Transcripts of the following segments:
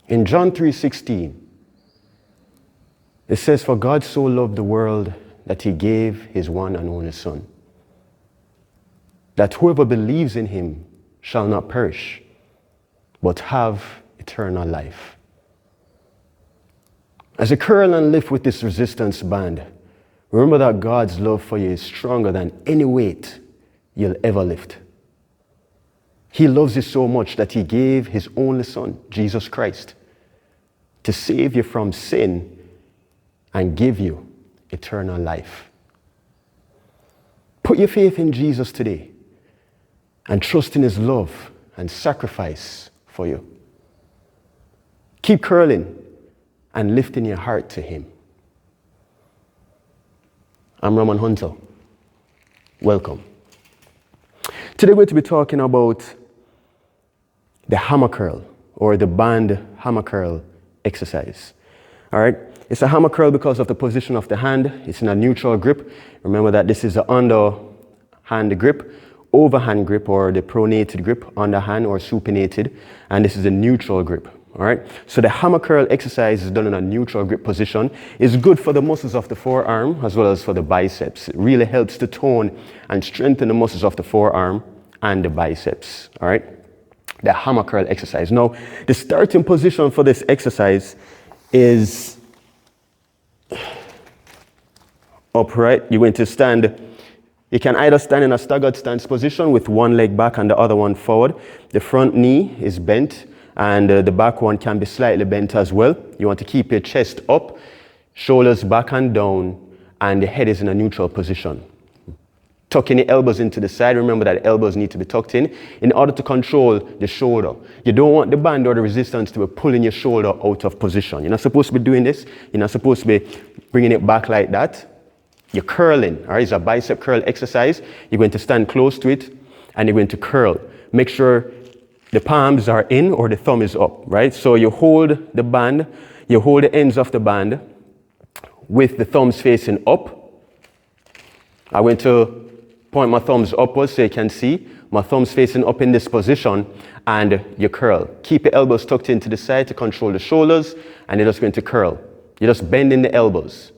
In John 3:16, it says, "For God so loved the world that he gave his one and only Son, that whoever believes in him shall not perish, but have eternal life." As you curl and lift with this resistance band, remember that God's love for you is stronger than any weight you'll ever lift. He loves you so much that he gave his only Son, Jesus Christ, to save you from sin and give you eternal life. Put your faith in Jesus today and trust in his love and sacrifice for you. Keep curling and lifting your heart to him. I'm Roman Hunter. Welcome. Today we're going to be talking about the hammer curl, or the band hammer curl exercise. All right? It's a hammer curl because of the position of the hand. It's in a neutral grip. Remember that this is the underhand grip, overhand grip, or the pronated grip, underhand or supinated, and this is a neutral grip. All right? So the hammer curl exercise is done in a neutral grip position. It's good for the muscles of the forearm as well as for the biceps. It really helps to tone and strengthen the muscles of the forearm and the biceps. All right? The hammer curl exercise. Now, the starting position for this exercise is upright. You're going to stand. You can either stand in a staggered stance position with one leg back and the other one forward. The front knee is bent, and the back one can be slightly bent as well. You want to keep your chest up, shoulders back and down, and the head is in a neutral position. Tucking the elbows into the side. Remember that the elbows need to be tucked in order to control the shoulder. You don't want the band or the resistance to be pulling your shoulder out of position. You're not supposed to be doing this. You're not supposed to be bringing it back like that. You're curling. All right, it's a bicep curl exercise. You're going to stand close to it and you're going to curl. Make sure the palms are in or the thumb is up, right? So you hold the band, you hold the ends of the band with the thumbs facing up. I went to point my thumbs upwards so you can see. My thumbs facing up in this position, and you curl. Keep your elbows tucked into the side to control the shoulders, and you're just going to curl. You're just bending the elbows.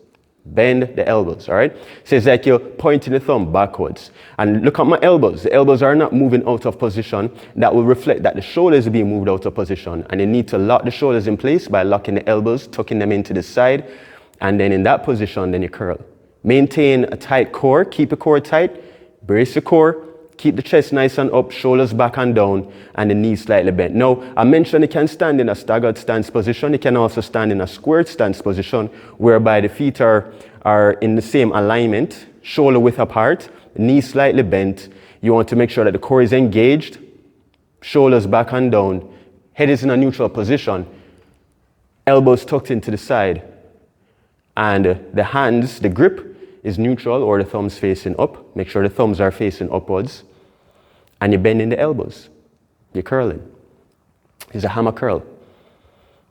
Bend the elbows, all right? So it's like you're pointing the thumb backwards. And look at my elbows. The elbows are not moving out of position. That will reflect that the shoulders are being moved out of position. And you need to lock the shoulders in place by locking the elbows, tucking them into the side. And then in that position, then you curl. Maintain a tight core. Keep the core tight. Brace your core. Keep the chest nice and up, shoulders back and down, and the knees slightly bent. Now, I mentioned you can stand in a staggered stance position. You can also stand in a squared stance position, whereby the feet are in the same alignment, shoulder width apart, knees slightly bent. You want to make sure that the core is engaged, shoulders back and down, head is in a neutral position, elbows tucked into the side, and the hands, the grip, is neutral or the thumbs facing up. Make sure the thumbs are facing upwards. And you're bending the elbows. You're curling. It's a hammer curl.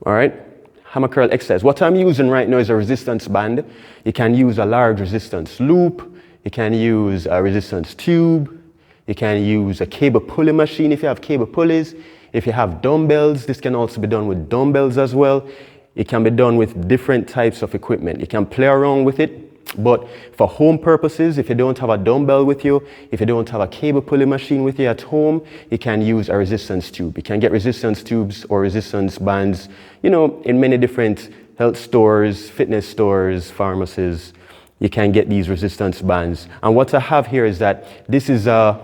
All right? Hammer curl exercise. What I'm using right now is a resistance band. You can use a large resistance loop. You can use a resistance tube. You can use a cable pulley machine if you have cable pulleys. If you have dumbbells, this can also be done with dumbbells as well. It can be done with different types of equipment. You can play around with it. But for home purposes, if you don't have a dumbbell with you, if you don't have a cable pulley machine with you at home, you can use a resistance tube. You can get resistance tubes or resistance bands, in many different health stores, fitness stores, pharmacies. You can get these resistance bands. And what I have here is that this is a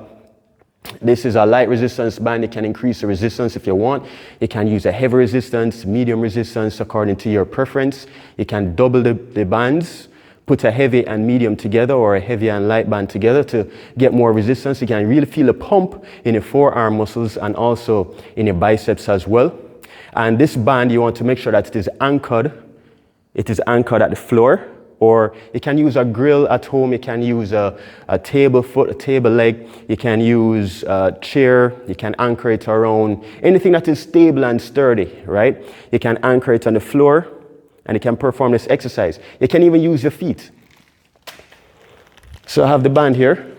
light resistance band. You can increase the resistance if you want. You can use a heavy resistance, medium resistance, according to your preference. You can double the bands. Put a heavy and medium together or a heavy and light band together to get more resistance. You can really feel a pump in your forearm muscles and also in your biceps as well. And this band, you want to make sure that it is anchored. It is anchored at the floor, or you can use a grill at home. You can use a table foot, a table leg. You can use a chair. You can anchor it around anything that is stable and sturdy, right? You can anchor it on the floor. And you can perform this exercise. You can even use your feet. So I have the band here.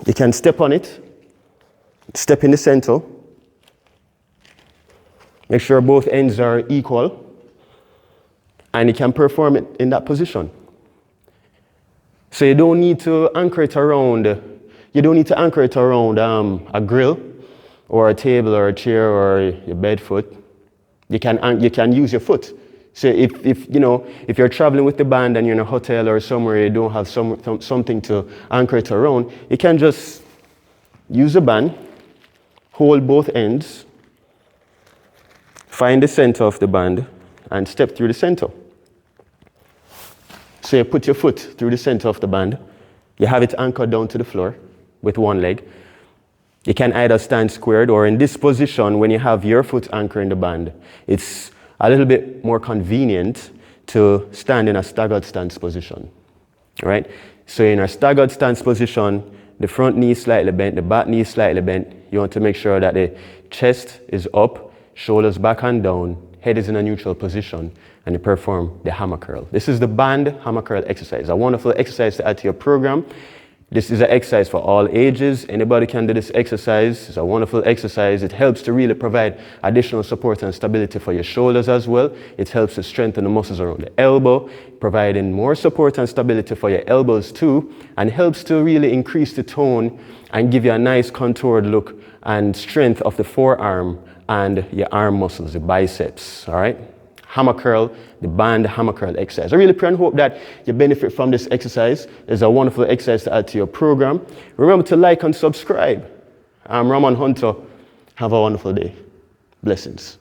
You can step on it, step in the center, Make sure both ends are equal, and you can perform it in that position. So you don't need to anchor it around, a grill or a table or a chair or your bed foot. You can use your foot. So if you're traveling with the band and you're in a hotel or somewhere you don't have something to anchor it around, you can just use the band, hold both ends, find the center of the band, and step through the center. So you put your foot through the center of the band. You have it anchored down to the floor with one leg. You can either stand squared, or in this position, when you have your foot anchoring the band, it's a little bit more convenient to stand in a staggered stance position. All right? So in a staggered stance position, the front knee is slightly bent, the back knee is slightly bent. You want to make sure that the chest is up, shoulders back and down, head is in a neutral position, and you perform the hammer curl. This is the band hammer curl exercise, a wonderful exercise to add to your program. This is an exercise for all ages. Anybody can do this exercise. It's a wonderful exercise. It helps to really provide additional support and stability for your shoulders as well. It helps to strengthen the muscles around the elbow, providing more support and stability for your elbows too, and helps to really increase the tone and give you a nice contoured look and strength of the forearm and your arm muscles, the biceps, all right? Hammer curl, the band hammer curl exercise. I really pray and hope that you benefit from this exercise. It's a wonderful exercise to add to your program. Remember to like and subscribe. I'm Raman Hunter. Have a wonderful day. Blessings.